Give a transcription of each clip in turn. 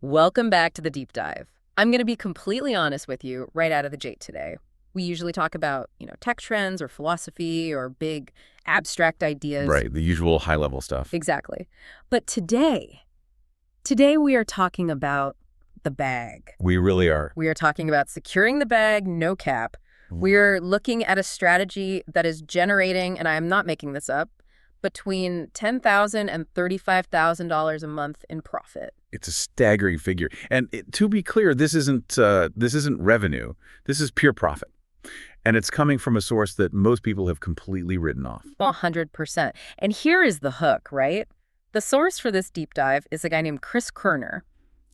Welcome back to the deep dive. I'm going to be completely honest with you right out of the gate today. We usually talk about, tech trends or philosophy or big abstract ideas. Right, the usual high-level stuff. Exactly. But today we are talking about the bag. We really are. We are talking about securing the bag, no cap. We're looking at a strategy that is generating, and I am not making this up, between $10,000 and $35,000 a month in profit. It's a staggering figure. And to be clear, this isn't revenue. This is pure profit. And it's coming from a source that most people have completely written off. 100%. And here is the hook, right? The source for this deep dive is a guy named Chris Kerner.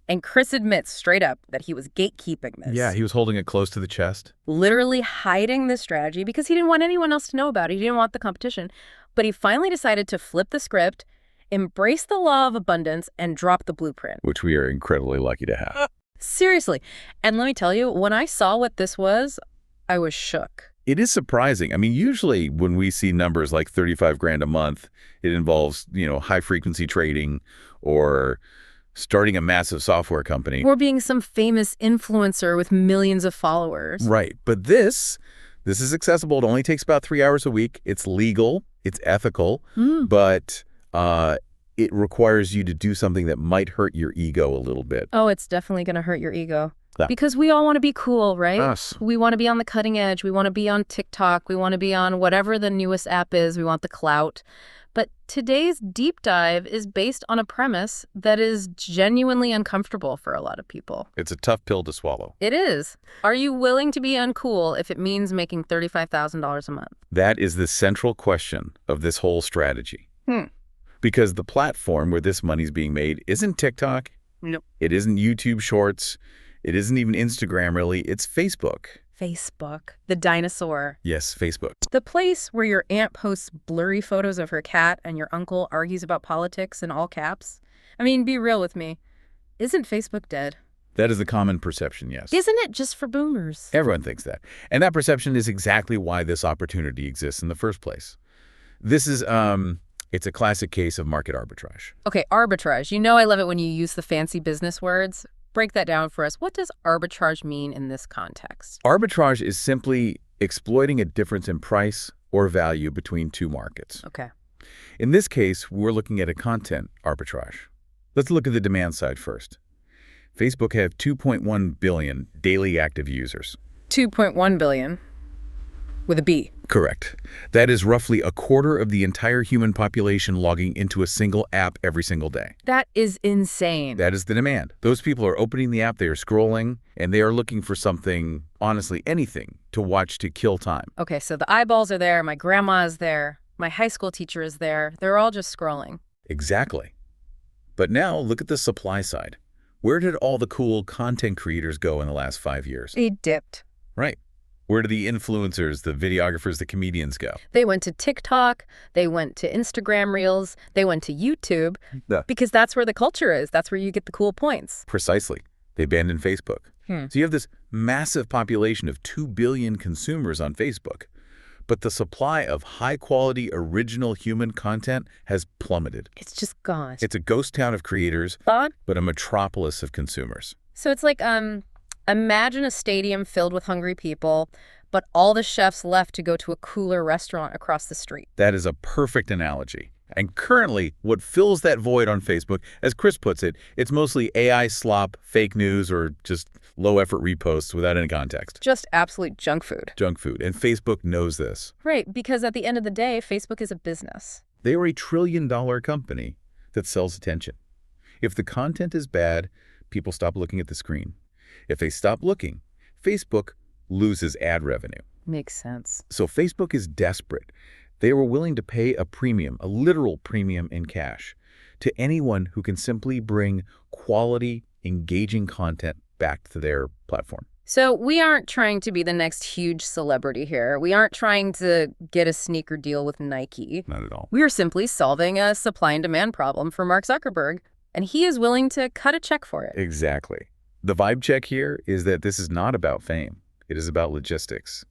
And Chris admits straight up that he was gatekeeping this. Yeah, he was holding it close to the chest. Literally hiding this strategy because he didn't want anyone else to know about it. He didn't want the competition. But he finally decided to flip the script, embrace the law of abundance, and drop the blueprint. Which we are incredibly lucky to have. Seriously. And let me tell you, when I saw what this was, I was shook. It is surprising. I mean, usually when we see numbers like 35 grand a month, it involves, high-frequency trading or starting a massive software company. Or being some famous influencer with millions of followers. Right. But this is accessible. It only takes about 3 hours a week. It's legal. It's ethical. But it requires you to do something that might hurt your ego a little bit. Oh, it's definitely going to hurt your ego. Yeah. Because we all want to be cool, right? Us. We want to be on the cutting edge. We want to be on TikTok. We want to be on whatever the newest app is. We want the clout. But today's deep dive is based on a premise that is genuinely uncomfortable for a lot of people. It's a tough pill to swallow. It is. Are you willing to be uncool if it means making $35,000 a month? That is the central question of this whole strategy. Because the platform where this money's being made isn't TikTok. Nope. It isn't YouTube Shorts. It isn't even Instagram, really. It's Facebook. Facebook. The dinosaur. Yes, Facebook. The place where your aunt posts blurry photos of her cat and your uncle argues about politics in all caps. I mean, be real with me. Isn't Facebook dead? That is the common perception, yes. Isn't it just for boomers? Everyone thinks that. And that perception is exactly why this opportunity exists in the first place. This is, it's a classic case of market arbitrage. Okay, arbitrage. I love it when you use the fancy business words. Break that down for us. What does arbitrage mean in this context? Arbitrage is simply exploiting a difference in price or value between two markets. Okay. In this case, we're looking at a content arbitrage. Let's look at the demand side first. Facebook have 2.1 billion daily active users. 2.1 billion with a B. Correct. That is roughly a quarter of the entire human population logging into a single app every single day. That is insane. That is the demand. Those people are opening the app, they are scrolling, and they are looking for something, honestly, anything to watch to kill time. Okay, so the eyeballs are there, my grandma is there, my high school teacher is there. They're all just scrolling. Exactly. But now look at the supply side. Where did all the cool content creators go in the last 5 years? They dipped. Right. Where do the influencers, the videographers, the comedians go? They went to TikTok, they went to Instagram Reels, they went to YouTube, because that's where the culture is. That's where you get the cool points. Precisely. They abandoned Facebook. So you have this massive population of 2 billion consumers on Facebook, but the supply of high-quality, original human content has plummeted. It's just gone. It's a ghost town of creators, Thought? but a metropolis of consumers. So it's like, imagine a stadium filled with hungry people, but all the chefs left to go to a cooler restaurant across the street. That is a perfect analogy. And currently, what fills that void on Facebook, as Chris puts it, it's mostly AI slop, fake news, or just low-effort reposts without any context. Just absolute junk food. Junk food. And Facebook knows this. Right, because at the end of the day, Facebook is a business. They are a trillion-dollar company that sells attention. If the content is bad, people stop looking at the screen. If they stop looking, Facebook loses ad revenue. Makes sense. So Facebook is desperate. They were willing to pay a premium, a literal premium in cash, to anyone who can simply bring quality, engaging content back to their platform. So we aren't trying to be the next huge celebrity here. We aren't trying to get a sneaker deal with Nike. Not at all. We are simply solving a supply and demand problem for Mark Zuckerberg, and he is willing to cut a check for it. Exactly. The vibe check here is that this is not about fame. It is about logistics.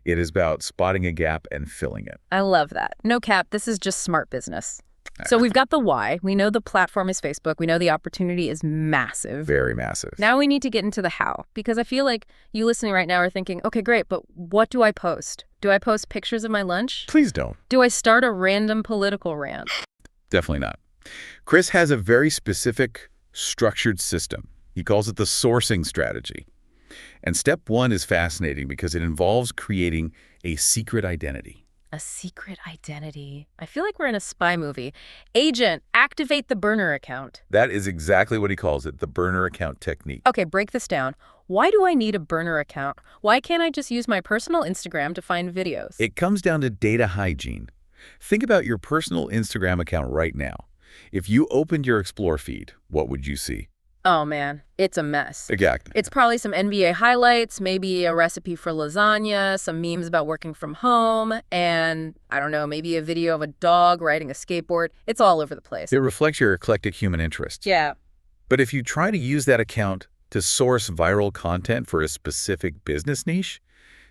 It is about spotting a gap and filling it. I love that. No cap, this is just smart business. So we've got the why. We know the platform is Facebook. We know the opportunity is massive. Very massive. Now we need to get into the how, because I feel like you listening right now are thinking, okay, great, but what do I post? Do I post pictures of my lunch? Please don't. Do I start a random political rant? Definitely not. Chris has a very specific, structured system. He calls it the sourcing strategy. And step one is fascinating because it involves creating a secret identity. A secret identity. I feel like we're in a spy movie. Agent, activate the burner account. That is exactly what he calls it, the burner account technique. Okay, break this down. Why do I need a burner account? Why can't I just use my personal Instagram to find videos? It comes down to data hygiene. Think about your personal Instagram account right now. If you opened your Explore feed, what would you see? Oh man, it's a mess. Exactly. It's probably some NBA highlights, maybe a recipe for lasagna, some memes about working from home, and I don't know, maybe a video of a dog riding a skateboard. It's all over the place. It reflects your eclectic human interests. Yeah. But if you try to use that account to source viral content for a specific business niche,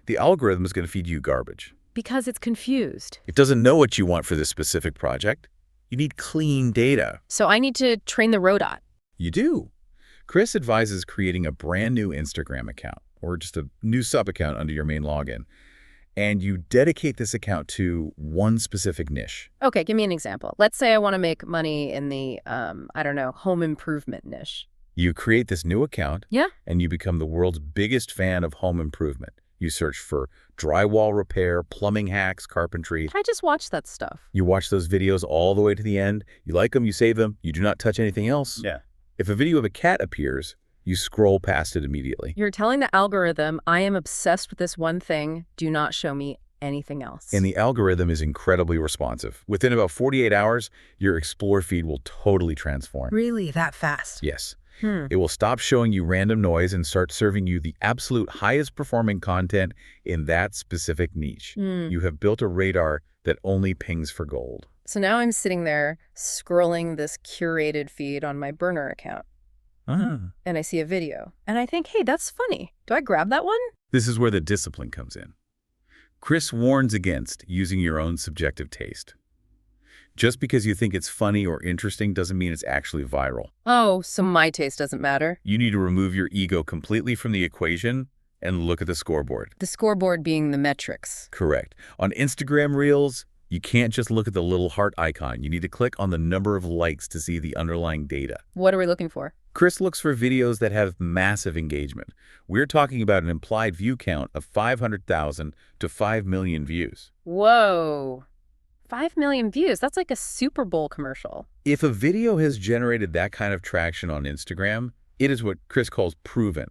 the algorithm is going to feed you garbage. Because it's confused. It doesn't know what you want for this specific project. You need clean data. So I need to train the robot. You do. Chris advises creating a brand new Instagram account or just a new sub-account under your main login. And you dedicate this account to one specific niche. Okay, give me an example. Let's say I want to make money in the, I don't know, home improvement niche. You create this new account, Yeah. and you become the world's biggest fan of home improvement. You search for drywall repair, plumbing hacks, carpentry. I just watch that stuff. You watch those videos all the way to the end. You like them, you save them, you do not touch anything else. Yeah. If a video of a cat appears, you scroll past it immediately. You're telling the algorithm, I am obsessed with this one thing. Do not show me anything else. And the algorithm is incredibly responsive. Within about 48 hours, your Explore feed will totally transform. Really? That fast? Yes. It will stop showing you random noise and start serving you the absolute highest performing content in that specific niche. You have built a radar that only pings for gold. So now I'm sitting there scrolling this curated feed on my burner account. And I see a video. And I think, hey, that's funny. Do I grab that one? This is where the discipline comes in. Chris warns against using your own subjective taste. Just because you think it's funny or interesting doesn't mean it's actually viral. Oh, so my taste doesn't matter? You need to remove your ego completely from the equation and look at the scoreboard. The scoreboard being the metrics. Correct. On Instagram Reels, you can't just look at the little heart icon. You need to click on the number of likes to see the underlying data. What are we looking for? Chris looks for videos that have massive engagement. We're talking about an implied view count of 500,000 to 5 million views. Whoa. 5 million views. That's like a Super Bowl commercial. If a video has generated that kind of traction on Instagram, it is what Chris calls proven.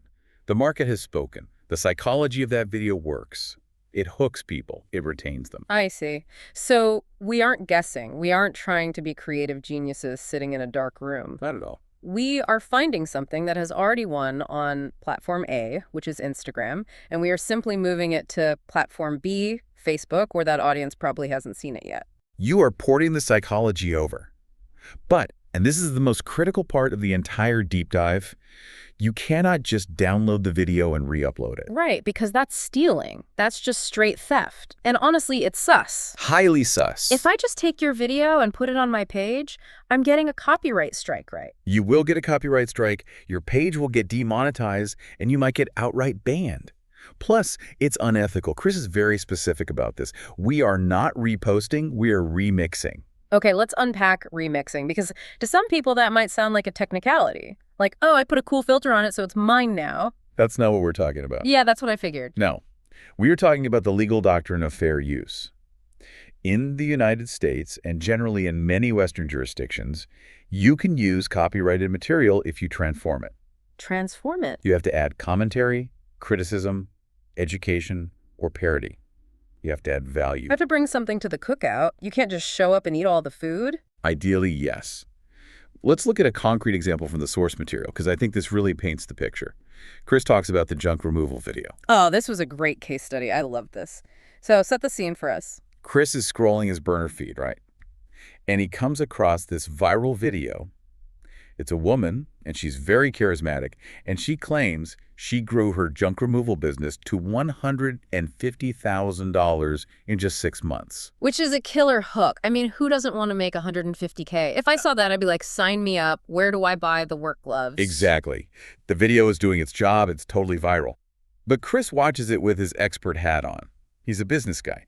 The market has spoken. The psychology of that video works. It hooks people. It retains them. I see. So we aren't guessing. We aren't trying to be creative geniuses sitting in a dark room. Not at all. We are finding something that has already won on platform A, which is Instagram, and we are simply moving it to platform B, Facebook, where that audience probably hasn't seen it yet. You are porting the psychology over. But, and this is the most critical part of the entire deep dive, you cannot just download the video and re-upload it. Right, because that's stealing. That's just straight theft. And honestly, it's sus. Highly sus. If I just take your video and put it on my page, I'm getting a copyright strike, right? You will get a copyright strike, your page will get demonetized, and you might get outright banned. Plus, it's unethical. Chris is very specific about this. We are not reposting, we are remixing. Okay, let's unpack remixing, because to some people that might sound like a technicality. Like, oh, I put a cool filter on it, so it's mine now. That's not what we're talking about. Yeah, that's what I figured. No. We are talking about the legal doctrine of fair use. In the United States, and generally in many Western jurisdictions, you can use copyrighted material if you transform it. Transform it? You have to add commentary, criticism, education, or parody. You have to add value. You have to bring something to the cookout. You can't just show up and eat all the food. Ideally, yes. Let's look at a concrete example from the source material, because I think this really paints the picture. Chris talks about the junk removal video. Oh, this was a great case study. I love this. So set the scene for us. Chris is scrolling his burner feed, right? And he comes across this viral video. It's a woman and she's very charismatic, and she claims she grew her junk removal business to $150,000 in just 6 months. Which is a killer hook. I mean, who doesn't want to make $150K? If I saw that, I'd be like, sign me up. Where do I buy the work gloves? Exactly. The video is doing its job. It's totally viral. But Chris watches it with his expert hat on. He's a business guy,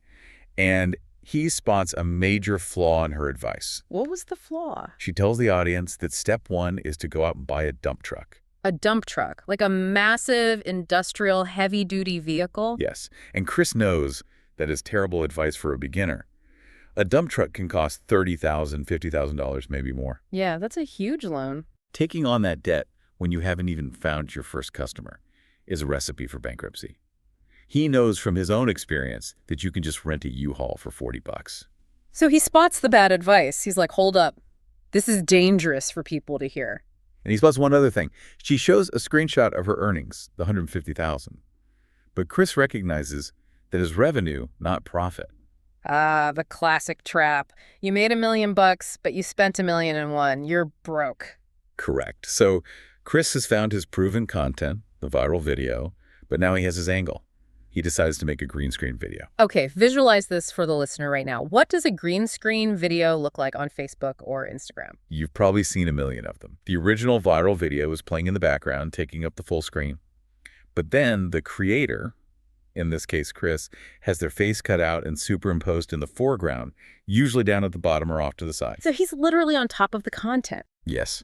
and he spots a major flaw in her advice. What was the flaw? She tells the audience that step one is to go out and buy a dump truck. A dump truck, like a massive industrial heavy-duty vehicle? Yes, and Chris knows that is terrible advice for a beginner. A dump truck can cost $30,000, $50,000, maybe more. Yeah, that's a huge loan. Taking on that debt when you haven't even found your first customer is a recipe for bankruptcy. He knows from his own experience that you can just rent a U-Haul for $40. So he spots the bad advice. He's like, hold up. This is dangerous for people to hear. And he spots one other thing. She shows a screenshot of her earnings, the $150,000. But Chris recognizes that is revenue, not profit. Ah, the classic trap. You made $1 million, but you spent $1 million and $1. You're broke. Correct. So Chris has found his proven content, the viral video, but now he has his angle. He decides to make a green screen video. Okay, visualize this for the listener right now. What does a green screen video look like on Facebook or Instagram? You've probably seen a million of them. The original viral video is playing in the background, taking up the full screen. But then the creator, in this case Chris, has their face cut out and superimposed in the foreground, usually down at the bottom or off to the side. So he's literally on top of the content. Yes.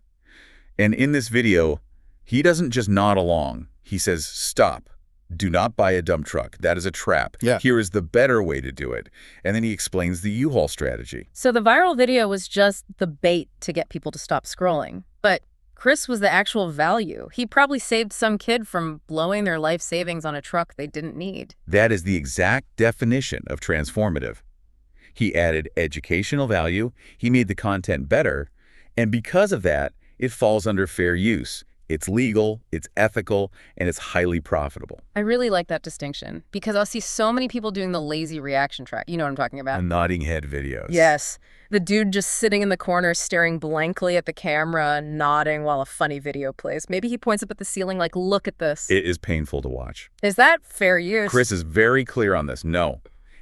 And in this video, he doesn't just nod along. He says, stop. Do not buy a dump truck. That is a trap. Yeah. Here is the better way to do it. And then he explains the U-Haul strategy. So the viral video was just the bait to get people to stop scrolling. But Chris was the actual value. He probably saved some kid from blowing their life savings on a truck they didn't need. That is the exact definition of transformative. He added educational value, he made the content better, and because of that, it falls under fair use. It's legal, it's ethical, and it's highly profitable. I really like that distinction because I'll see so many people doing the lazy reaction track. You know what I'm talking about? The nodding head videos. Yes. The dude just sitting in the corner staring blankly at the camera, nodding while a funny video plays. Maybe he points up at the ceiling like, look at this. It is painful to watch. Is that fair use? Chris is very clear on this. No.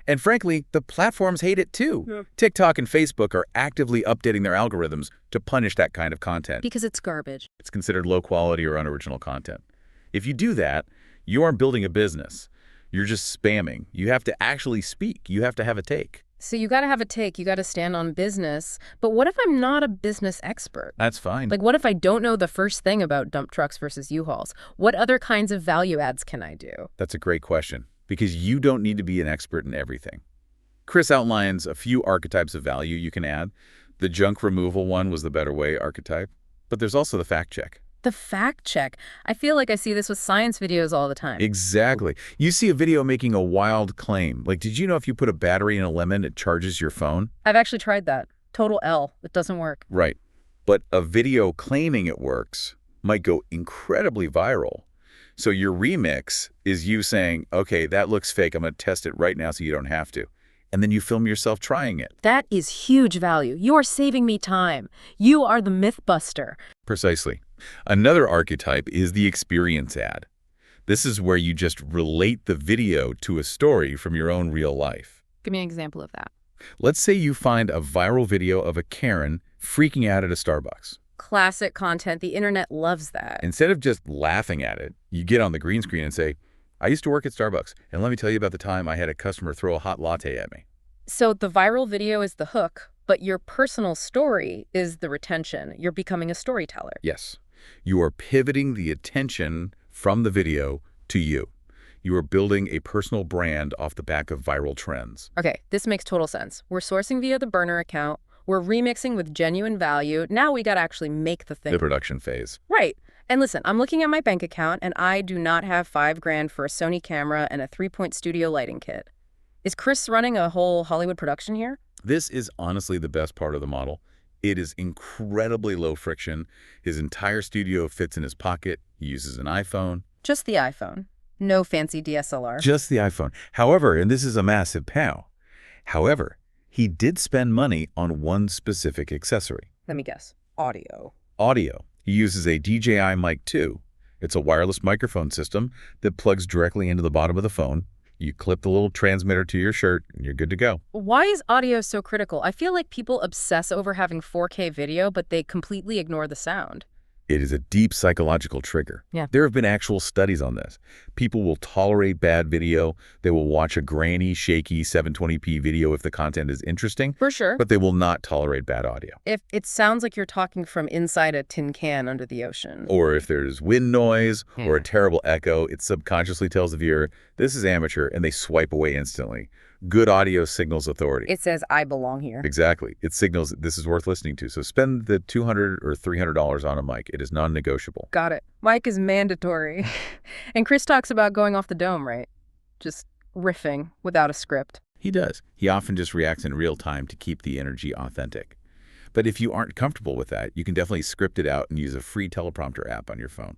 And frankly, the platforms hate it too. Yeah. TikTok and Facebook are actively updating their algorithms to punish that kind of content. Because it's garbage. It's considered low quality or unoriginal content. If you do that, you aren't building a business. You're just spamming. You have to actually speak. You have to have a take. So you got to have a take. You got to stand on business. But what if I'm not a business expert? That's fine. Like, what if I don't know the first thing about dump trucks versus U-Hauls? What other kinds of value adds can I do? That's a great question. Because you don't need to be an expert in everything. Chris outlines a few archetypes of value you can add. The junk removal one was the better way archetype, but there's also the fact check. The fact check. I feel like I see this with science videos all the time. Exactly. You see a video making a wild claim. Like, did you know if you put a battery in a lemon, it charges your phone? I've actually tried that. Total L. It doesn't work. Right. But a video claiming it works might go incredibly viral. So your remix is you saying, okay, that looks fake. I'm going to test it right now so you don't have to. And then you film yourself trying it. That is huge value. You're saving me time. You are the myth buster. Precisely. Another archetype is the experience ad. This is where you just relate the video to a story from your own real life. Give me an example of that. Let's say you find a viral video of a Karen freaking out at a Starbucks. Classic content. The internet loves that. Instead of just laughing at it, you get on the green screen and say, I used to work at Starbucks, and let me tell you about the time I had a customer throw a hot latte at me. So the viral video is the hook, but your personal story is the retention. You're becoming a storyteller. Yes. You are pivoting the attention from the video to you. You are building a personal brand off the back of viral trends. Okay, this makes total sense. We're sourcing via the burner account. We're remixing with genuine value. Now we got to actually make the thing. The production phase. Right. And listen, I'm looking at my bank account, and I do not have $5,000 for a Sony camera and a 3-point studio lighting kit. Is Chris running a whole Hollywood production here? This is honestly the best part of the model. It is incredibly low friction. His entire studio fits in his pocket. He uses an iPhone. Just the iPhone. No fancy DSLR. Just the iPhone. However, and this is a massive pow. However, he did spend money on one specific accessory. Let me guess. Audio. Audio. He uses a DJI Mic 2. It's a wireless microphone system that plugs directly into the bottom of the phone. You clip the little transmitter to your shirt, and you're good to go. Why is audio so critical? I feel like people obsess over having 4K video, but they completely ignore the sound. It is a deep psychological trigger. Yeah. There have been actual studies on this. People will tolerate bad video. They will watch a grainy, shaky 720p video if the content is interesting. For sure. But they will not tolerate bad audio. If it sounds like you're talking from inside a tin can under the ocean. Or if there's wind noise or a terrible echo, it subconsciously tells the viewer, this is amateur, and they swipe away instantly. Good audio signals authority. It says, I belong here. Exactly. It signals that this is worth listening to. So spend the $200 or $300 on a mic. It is non-negotiable. Got it. Mic is mandatory. And Chris talks about going off the dome, right? Just riffing without a script. He does. He often just reacts in real time to keep the energy authentic. But if you aren't comfortable with that, you can definitely script it out and use a free teleprompter app on your phone.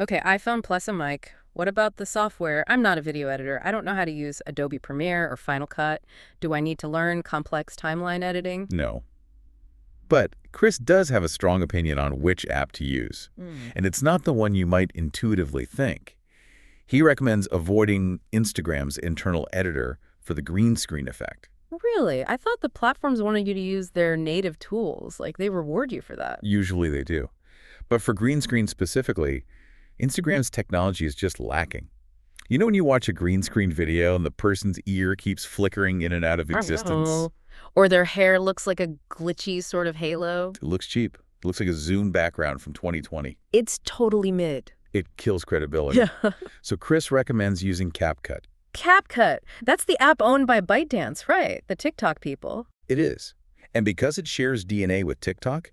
Okay, iPhone plus a mic. What about the software? I'm not a video editor. I don't know how to use Adobe Premiere or Final Cut. Do I need to learn complex timeline editing? No. But Chris does have a strong opinion on which app to use. And it's not the one you might intuitively think. He recommends avoiding Instagram's internal editor for the green screen effect. Really? I thought the platforms wanted you to use their native tools. Like, they reward you for that. Usually they do. But for green screen specifically, Instagram's technology is just lacking. You know when you watch a green screen video and the person's ear keeps flickering in and out of existence? Or their hair looks like a glitchy sort of halo? It looks cheap. It looks like a Zoom background from 2020. It's totally mid. It kills credibility. Yeah. So Chris recommends using CapCut. CapCut. That's the app owned by ByteDance, right? The TikTok people. It is. And because it shares DNA with TikTok,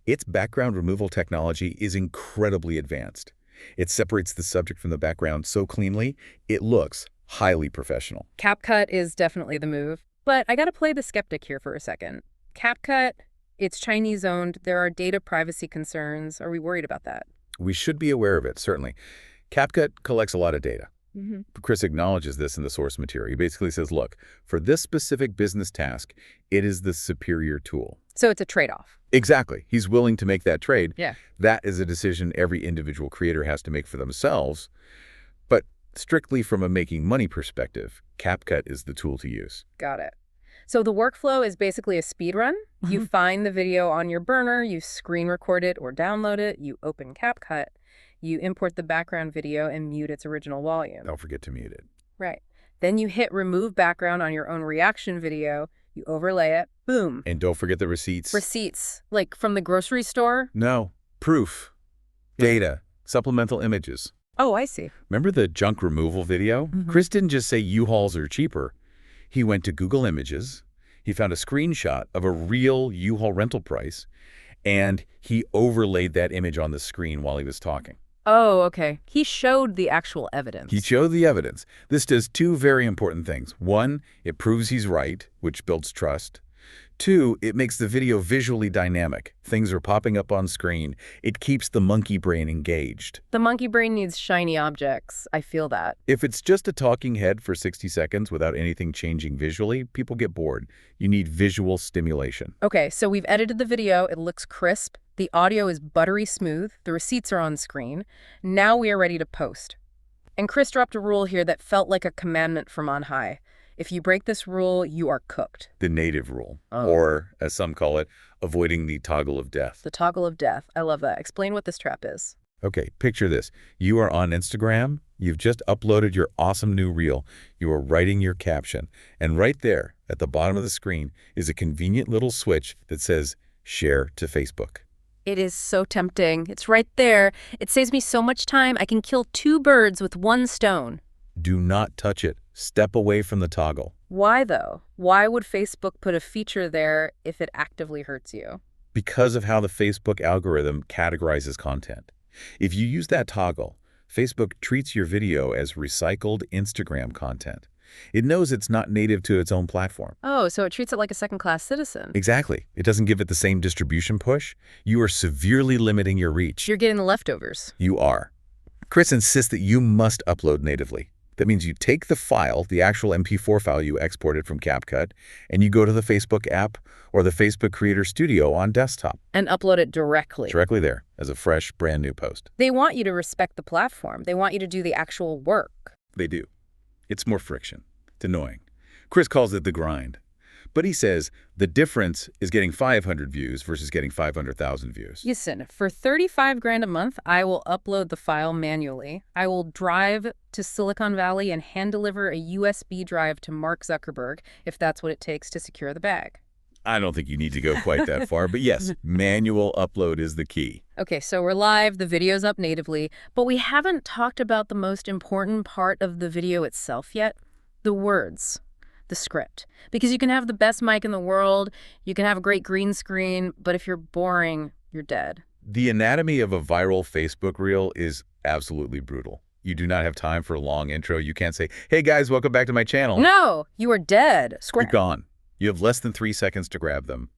its background removal technology is incredibly advanced. It separates the subject from the background so cleanly, it looks highly professional. CapCut is definitely the move. But I gotta play the skeptic here for a second. CapCut, it's Chinese-owned. There are data privacy concerns. Are we worried about that? We should be aware of it, certainly. CapCut collects a lot of data. Chris acknowledges this in the source material. He basically says, look, for this specific business task, it is the superior tool. So it's a trade-off. Exactly. He's willing to make that trade. Yeah. That is a decision every individual creator has to make for themselves. But strictly from a making money perspective, CapCut is the tool to use. Got it. So the workflow is basically a speed run. You find the video on your burner, you screen record it or download it, you open CapCut, you import the background video and mute its original volume. Don't forget to mute it. Right. Then you hit remove background on your own reaction video, you overlay it, boom. And don't forget the receipts. Receipts, like from the grocery store? No. Proof. Data. Supplemental images. Oh, I see. Remember the junk removal video? Chris didn't just say U-Hauls are cheaper. He went to Google Images, he found a screenshot of a real U-Haul rental price, and he overlaid that image on the screen while he was talking. Oh, okay. He showed the actual evidence. He showed the evidence. This does two very important things. One, it proves he's right, which builds trust. Two, it makes the video visually dynamic. Things are popping up on screen. It keeps the monkey brain engaged. The monkey brain needs shiny objects. I feel that. If it's just a talking head for 60 seconds without anything changing visually, people get bored. You need visual stimulation. Okay, so we've edited the video. It looks crisp. The audio is buttery smooth. The receipts are on screen. Now we are ready to post. And Chris dropped a rule here that felt like a commandment from on high. If you break this rule, you are cooked. The native rule, or as some call it, avoiding the toggle of death. The toggle of death. I love that. Explain what this trap is. Okay, picture this. You are on Instagram. You've just uploaded your awesome new reel. You are writing your caption. And right there at the bottom of the screen is a convenient little switch that says share to Facebook. It is so tempting. It's right there. It saves me so much time. I can kill 2 birds with 1 stone. Do not touch it. Step away from the toggle. Why, though? Why would Facebook put a feature there if it actively hurts you? Because of how the Facebook algorithm categorizes content. If you use that toggle, Facebook treats your video as recycled Instagram content. It knows it's not native to its own platform. Oh, so it treats it like a second-class citizen. Exactly. It doesn't give it the same distribution push. You are severely limiting your reach. You're getting the leftovers. You are. Chris insists that you must upload natively. That means you take the file, the actual MP4 file you exported from CapCut, and you go to the Facebook app or the Facebook Creator Studio on desktop. And upload it directly. Directly there as a fresh, brand new post. They want you to respect the platform. They want you to do the actual work. They do. It's more friction. It's annoying. Chris calls it the grind. But he says the difference is getting 500 views versus getting 500,000 views. Listen, for 35 grand a month, I will upload the file manually. I will drive to Silicon Valley and hand deliver a USB drive to Mark Zuckerberg if that's what it takes to secure the bag. I don't think you need to go quite that far, but yes, manual upload is the key. Okay, so we're live, the video's up natively, but we haven't talked about the most important part of the video itself yet, the words. The script. Because you can have the best mic in the world, you can have a great green screen, but if you're boring, you're dead. The anatomy of a viral Facebook reel is absolutely brutal. You do not have time for a long intro. You can't say, hey guys, welcome back to my channel. No, you are dead. You're gone. You have less than 3 seconds to grab them.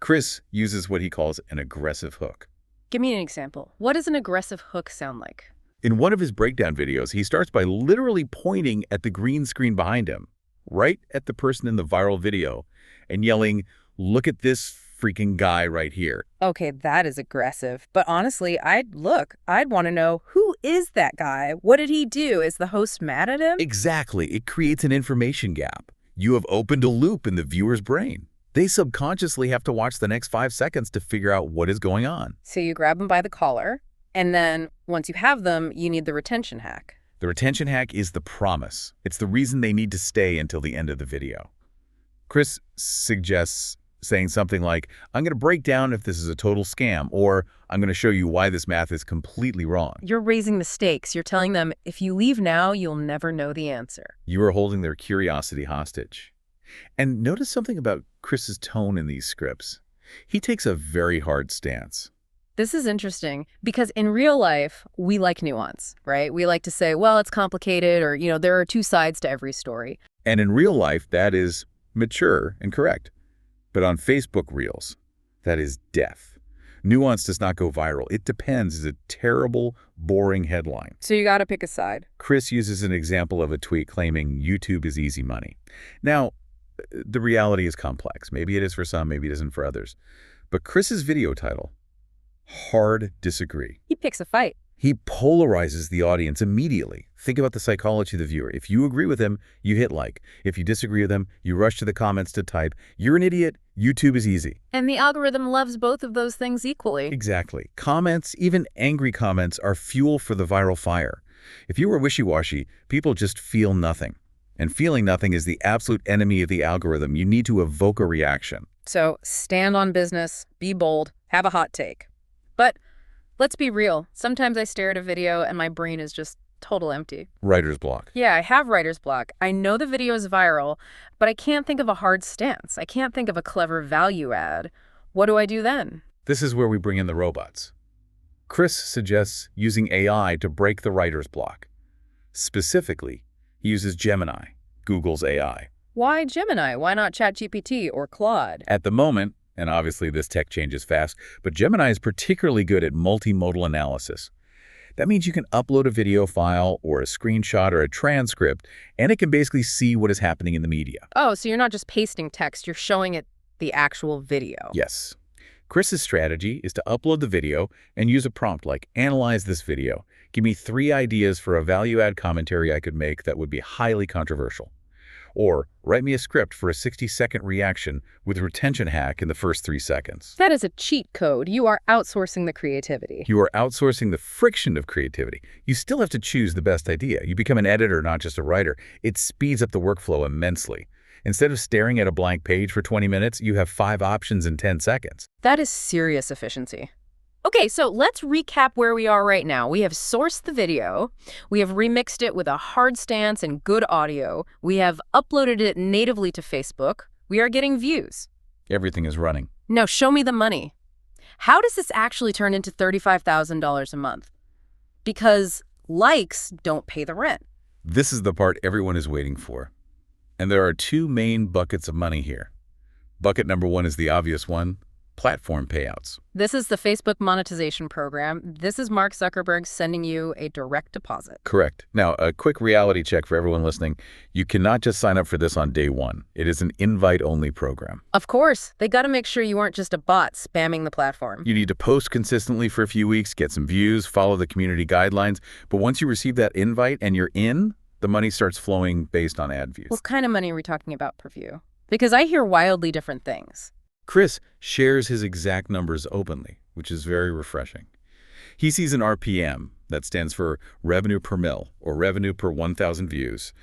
Chris uses what he calls an aggressive hook. Give me an example. What does an aggressive hook sound like? In one of his breakdown videos, he starts by literally pointing at the green screen behind him, right at the person in the viral video, and yelling, look at this freaking guy right here. Okay, that is aggressive. But honestly, I'd want to know, who is that guy? What did he do? Is the host mad at him? Exactly. It creates an information gap. You have opened a loop in the viewer's brain. They subconsciously have to watch the next 5 seconds to figure out what is going on. So you grab them by the collar, and then once you have them, you need the retention hack. The retention hack is the promise. It's the reason they need to stay until the end of the video. Chris suggests saying something like, I'm going to break down if this is a total scam, or I'm going to show you why this math is completely wrong. You're raising the stakes. You're telling them, if you leave now, you'll never know the answer. You are holding their curiosity hostage. And notice something about Chris's tone in these scripts. He takes a very hard stance. This is interesting because in real life, we like nuance, right? We like to say, well, it's complicated, or, there are two sides to every story. And in real life, that is mature and correct. But on Facebook Reels, that is death. Nuance does not go viral. It depends is a terrible, boring headline. So you got to pick a side. Chris uses an example of a tweet claiming YouTube is easy money. Now, the reality is complex. Maybe it is for some, maybe it isn't for others. But Chris's video title, Hard Disagree. He picks a fight. He polarizes the audience immediately. Think about the psychology of the viewer. If you agree with him, you hit like. If you disagree with him, you rush to the comments to type, you're an idiot, YouTube is easy. And the algorithm loves both of those things equally. Exactly. Comments, even angry comments, are fuel for the viral fire. If you were wishy-washy, people just feel nothing. And feeling nothing is the absolute enemy of the algorithm. You need to evoke a reaction. So stand on business, be bold, have a hot take. But let's be real. Sometimes I stare at a video and my brain is just total empty. Writer's block. Yeah, I have writer's block. I know the video is viral, but I can't think of a hard stance. I can't think of a clever value add. What do I do then? This is where we bring in the robots. Chris suggests using AI to break the writer's block. Specifically, he uses Gemini, Google's AI. Why Gemini? Why not ChatGPT or Claude? At the moment, and obviously this tech changes fast, but Gemini is particularly good at multimodal analysis. That means you can upload a video file or a screenshot or a transcript, and it can basically see what is happening in the media. Oh, so you're not just pasting text, you're showing it the actual video. Yes. Chris's strategy is to upload the video and use a prompt like, analyze this video. Give me 3 ideas for a value-add commentary I could make that would be highly controversial. Or write me a script for a 60-second reaction with retention hack in the first 3 seconds. That is a cheat code. You are outsourcing the creativity. You are outsourcing the friction of creativity. You still have to choose the best idea. You become an editor, not just a writer. It speeds up the workflow immensely. Instead of staring at a blank page for 20 minutes, you have 5 options in 10 seconds. That is serious efficiency. Okay, so let's recap where we are right now. We have sourced the video. We have remixed it with a hard stance and good audio. We have uploaded it natively to Facebook. We are getting views. Everything is running. Now show me the money. How does this actually turn into $35,000 a month? Because likes don't pay the rent. This is the part everyone is waiting for. And there are 2 main buckets of money here. Bucket number 1 is the obvious one, platform payouts. This is the Facebook monetization program. This is Mark Zuckerberg sending you a direct deposit. Correct. Now, a quick reality check for everyone listening. You cannot just sign up for this on day one. It is an invite-only program. Of course. They got to make sure you aren't just a bot spamming the platform. You need to post consistently for a few weeks, get some views, follow the community guidelines. But once you receive that invite and you're in, the money starts flowing based on ad views. What kind of money are we talking about per view? Because I hear wildly different things. Chris shares his exact numbers openly, which is very refreshing. He sees an RPM, that stands for revenue per mil, or revenue per 1,000 views,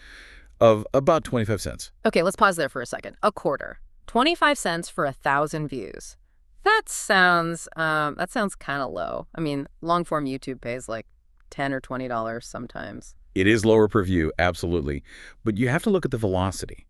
of about 25 cents. Okay, let's pause there for a second. A quarter. 25 cents for 1,000 views. That sounds kind of low. I mean, long-form YouTube pays like $10 or $20 sometimes. It is lower per view, absolutely. But you have to look at the velocity.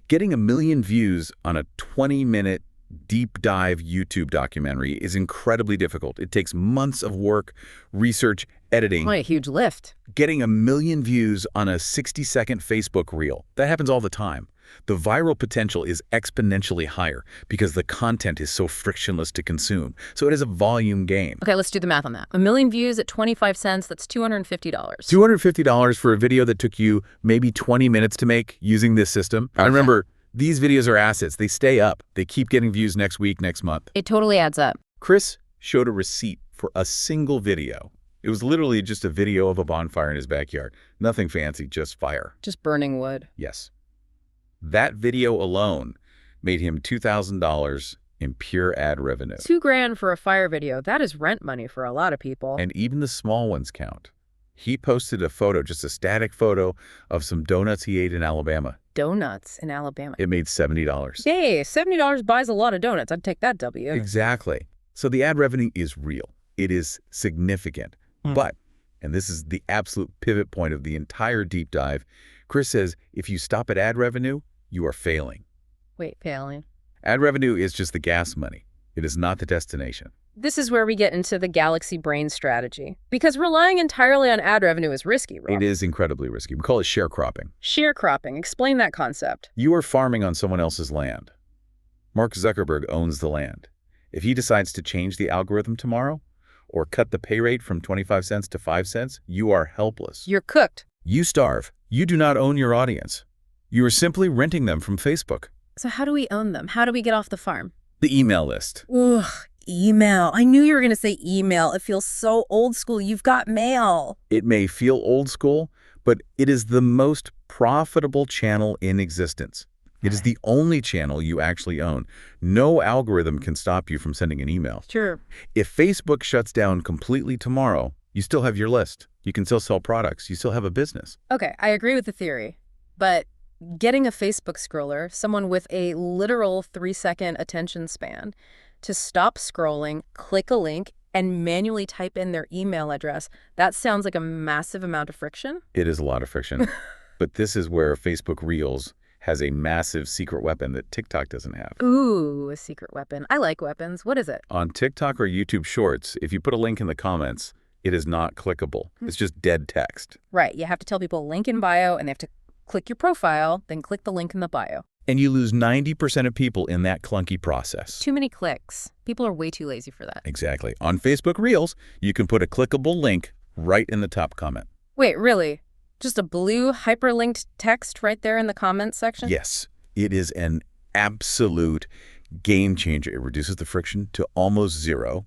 Getting 1 million views on a 20-minute deep dive YouTube documentary is incredibly difficult. It takes months of work, research, editing. Oh, a huge lift. Getting 1 million views on a 60-second Facebook reel, that happens all the time. The viral potential is exponentially higher because the content is so frictionless to consume. So it is a volume game. Okay, let's do the math on that. 1 million views at 25 cents, that's $250. $250 for a video that took you maybe 20 minutes to make using this system. Okay. And remember, these videos are assets. They stay up. They keep getting views next week, next month. It totally adds up. Chris showed a receipt for a single video. It was literally just a video of a bonfire in his backyard. Nothing fancy, just fire. Just burning wood. Yes. That video alone made him $2,000 in pure ad revenue. $2,000 for a fire video. That is rent money for a lot of people. And even the small ones count. He posted a photo, just a static photo, of some donuts he ate in Alabama. Donuts in Alabama. It made $70. Yay, $70 buys a lot of donuts. I'd take that W. Exactly. So the ad revenue is real. It is significant. But, and this is the absolute pivot point of the entire deep dive, Chris says if you stop at ad revenue, you are failing. Wait, failing? Ad revenue is just the gas money. It is not the destination. This is where we get into the galaxy brain strategy. Because relying entirely on ad revenue is risky, Rob. It is incredibly risky. We call it sharecropping. Sharecropping. Explain that concept. You are farming on someone else's land. Mark Zuckerberg owns the land. If he decides to change the algorithm tomorrow or cut the pay rate from 25 cents to 5 cents, you are helpless. You're cooked. You starve. You do not own your audience. You are simply renting them from Facebook. So how do we own them? How do we get off the farm? The email list. Ugh, email. I knew you were going to say email. It feels so old school. You've got mail. It may feel old school, but it is the most profitable channel in existence. It is the only channel you actually own. No algorithm can stop you from sending an email. Sure. If Facebook shuts down completely tomorrow, you still have your list. You can still sell products. You still have a business. Okay, I agree with the theory. But getting a Facebook scroller, someone with a literal 3-second attention span, to stop scrolling, click a link, and manually type in their email address, that sounds like a massive amount of friction. It is a lot of friction. But this is where Facebook Reels has a massive secret weapon that TikTok doesn't have. Ooh, a secret weapon. I like weapons. What is it? On TikTok or YouTube Shorts, if you put a link in the comments, it is not clickable. It's just dead text. Right. You have to tell people link in bio, and they have to click your profile, then click the link in the bio. And you lose 90% of people in that clunky process. Too many clicks. People are way too lazy for that. Exactly. On Facebook Reels, you can put a clickable link right in the top comment. Wait, really? Just a blue hyperlinked text right there in the comments section? Yes. It is an absolute game changer. It reduces the friction to almost zero.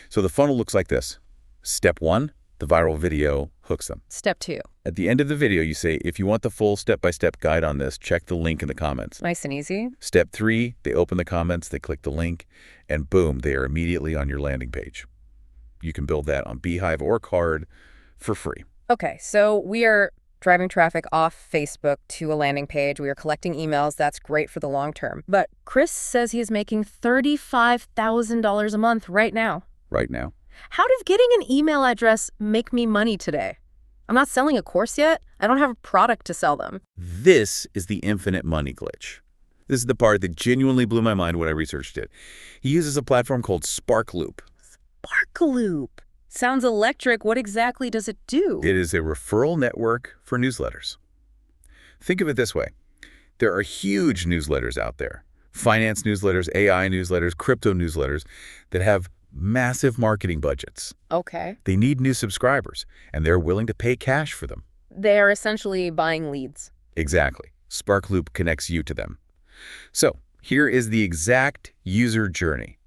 So the funnel looks like this. Step 1, the viral video hooks them. Step 2. At the end of the video, you say, if you want the full step-by-step guide on this, check the link in the comments. Nice and easy. Step 3, they open the comments, they click the link, and boom, they are immediately on your landing page. You can build that on Beehiiv or Card for free. Okay, so we are driving traffic off Facebook to a landing page. We are collecting emails. That's great for the long term. But Chris says he is making $35,000 a month right now. Right now. How does getting an email address make me money today? I'm not selling a course yet. I don't have a product to sell them. This is the infinite money glitch. This is the part that genuinely blew my mind when I researched it. He uses a platform called SparkLoop. SparkLoop. Sounds electric. What exactly does it do? It is a referral network for newsletters. Think of it this way. There are huge newsletters out there, Finance newsletters, AI newsletters, crypto newsletters that have massive marketing budgets. Okay. They need new subscribers, and they're willing to pay cash for them. They are essentially buying leads. Exactly. SparkLoop connects you to them. So here is the exact user journey.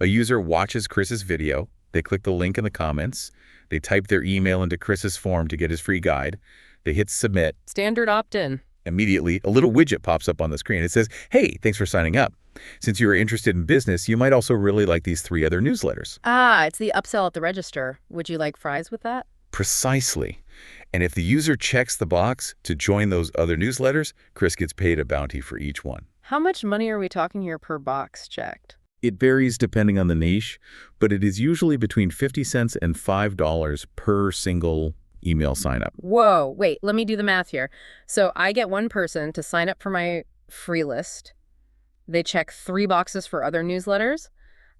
A user watches Chris's video. They click the link in the comments. They type their email into Chris's form to get his free guide. They hit submit. Standard opt-in. Immediately, a little widget pops up on the screen. It says, hey, thanks for signing up. Since you are interested in business, you might also really like these 3 other newsletters. Ah, it's the upsell at the register. Would you like fries with that? Precisely. And if the user checks the box to join those other newsletters, Chris gets paid a bounty for each one. How much money are we talking here per box checked? It varies depending on the niche, but it is usually between 50 cents and $5 per single email sign-up. Whoa, wait, let me do the math here. So I get one person to sign up for my free list. They check 3 boxes for other newsletters.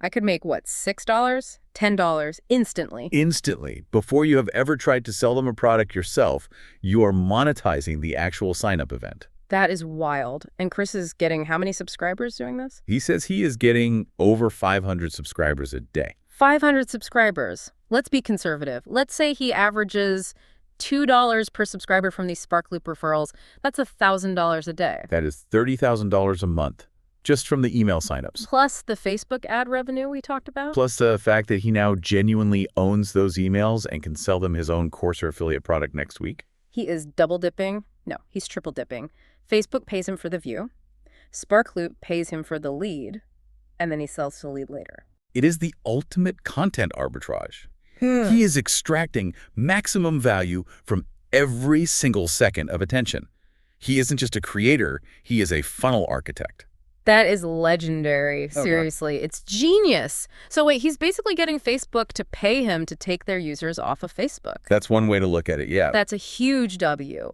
I could make, what, $6? $10 instantly. Instantly. Before you have ever tried to sell them a product yourself, you are monetizing the actual sign-up event. That is wild. And Chris is getting how many subscribers doing this? He says he is getting over 500 subscribers a day. 500 subscribers. Let's be conservative. Let's say he averages $2 per subscriber from these SparkLoop referrals. That's $1,000 a day. That is $30,000 a month, just from the email signups. Plus the Facebook ad revenue we talked about? Plus the fact that he now genuinely owns those emails and can sell them his own course or affiliate product next week. He is double dipping. No, he's triple dipping. Facebook pays him for the view. SparkLoop pays him for the lead. And then he sells the lead later. It is the ultimate content arbitrage. He is extracting maximum value from every single second of attention. He isn't just a creator, he is a funnel architect. That is legendary. Seriously, it's genius. So wait, he's basically getting Facebook to pay him to take their users off of Facebook. That's one way to look at it, yeah. That's a huge W.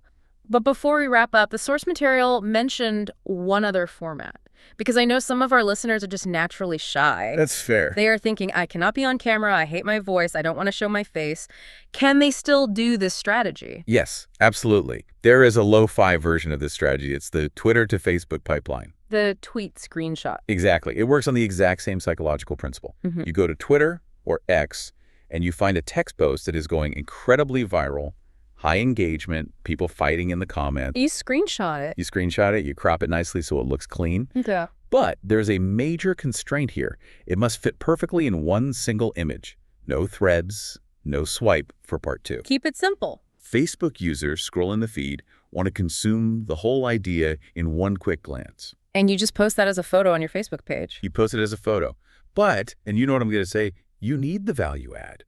But before we wrap up, the source material mentioned one other format. Because I know some of our listeners are just naturally shy. That's fair. They are thinking, I cannot be on camera, I hate my voice, I don't want to show my face. Can they still do this strategy? Yes, absolutely. There is a lo-fi version of this strategy. It's the Twitter to Facebook pipeline. The tweet screenshot. Exactly. It works on the exact same psychological principle. You go to Twitter or X, and you find a text post that is going incredibly viral, high engagement, people fighting in the comments. You screenshot it. You screenshot it, you crop it nicely so it looks clean. Yeah. But there's a major constraint here. It must fit perfectly in one single image. No threads, no swipe for part 2. Keep it simple. Facebook users scrolling the feed want to consume the whole idea in one quick glance. And you just post that as a photo on your Facebook page. You post it as a photo. But, and you know what I'm going to say, you need the value add.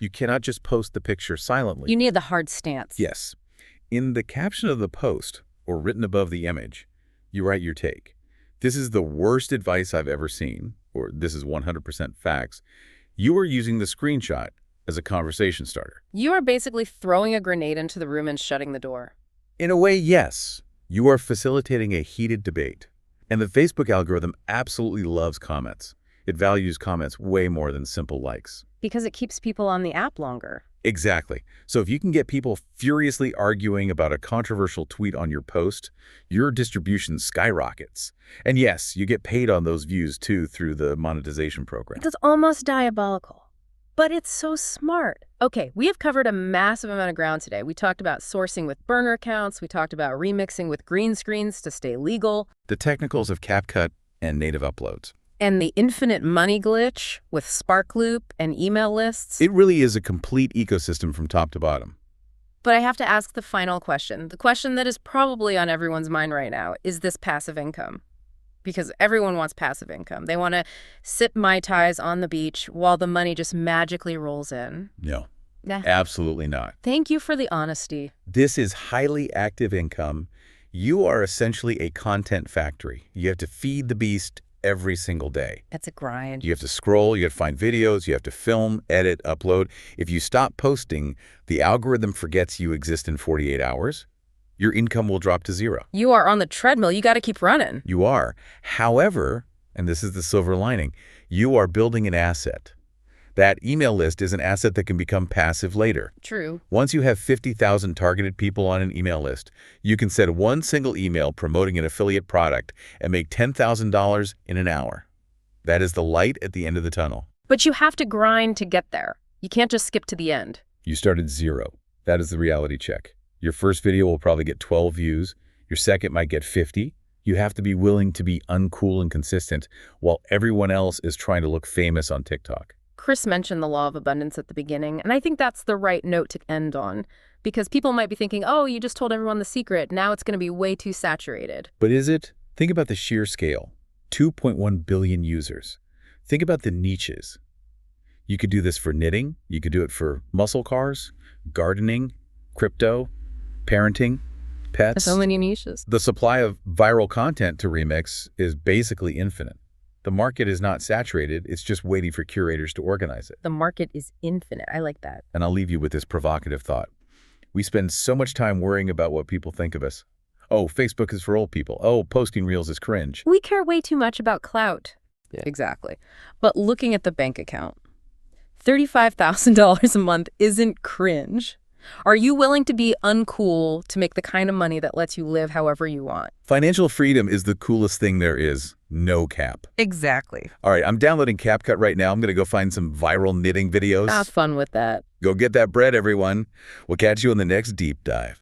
You cannot just post the picture silently. You need the hard stance. Yes. In the caption of the post, or written above the image, you write your take. This is the worst advice I've ever seen, or this is 100% facts. You are using the screenshot as a conversation starter. You are basically throwing a grenade into the room and shutting the door. In a way, yes. You are facilitating a heated debate. And the Facebook algorithm absolutely loves comments. It values comments way more than simple likes. Because it keeps people on the app longer. Exactly. So if you can get people furiously arguing about a controversial tweet on your post, your distribution skyrockets. And yes, you get paid on those views too through the monetization program. That's almost diabolical. But it's so smart. Okay, we have covered a massive amount of ground today. We talked about sourcing with burner accounts. We talked about remixing with green screens to stay legal. The technicals of CapCut and native uploads. And the infinite money glitch with SparkLoop and email lists. It really is a complete ecosystem from top to bottom. But I have to ask the final question. The question that is probably on everyone's mind right now. Is this passive income? Because everyone wants passive income. They want to sip Mai Tais on the beach while the money just magically rolls in. No, Yeah. absolutely not. Thank you for the honesty. This is highly active income. You are essentially a content factory. You have to feed the beast every single day. It's a grind. You have to scroll, you have to find videos, you have to film, edit, upload. If you stop posting, the algorithm forgets you exist in 48 hours. Your income will drop to 0. You are on the treadmill. You got to keep running. You are. However, and this is the silver lining, you are building an asset. That email list is an asset that can become passive later. True. Once you have 50,000 targeted people on an email list, you can send one single email promoting an affiliate product and make $10,000 in an hour. That is the light at the end of the tunnel. But you have to grind to get there. You can't just skip to the end. You start at 0. That is the reality check. Your first video will probably get 12 views. Your second might get 50. You have to be willing to be uncool and consistent while everyone else is trying to look famous on TikTok. Chris mentioned the law of abundance at the beginning, and I think that's the right note to end on, because people might be thinking, oh, you just told everyone the secret. Now it's going to be way too saturated. But is it? Think about the sheer scale. 2.1 billion users. Think about the niches. You could do this for knitting. You could do it for muscle cars, gardening, crypto, parenting, pets. So many niches. The supply of viral content to remix is basically infinite. The market is not saturated. It's just waiting for curators to organize it. The market is infinite. I like that. And I'll leave you with this provocative thought. We spend so much time worrying about what people think of us. Oh, Facebook is for old people. Oh, posting reels is cringe. We care way too much about clout. Yeah. Exactly. But looking at the bank account, $35,000 a month isn't cringe. Are you willing to be uncool to make the kind of money that lets you live however you want? Financial freedom is the coolest thing there is. No cap. Exactly. All right, I'm downloading CapCut right now. I'm going to go find some viral knitting videos. Have fun with that. Go get that bread, everyone. We'll catch you in the next deep dive.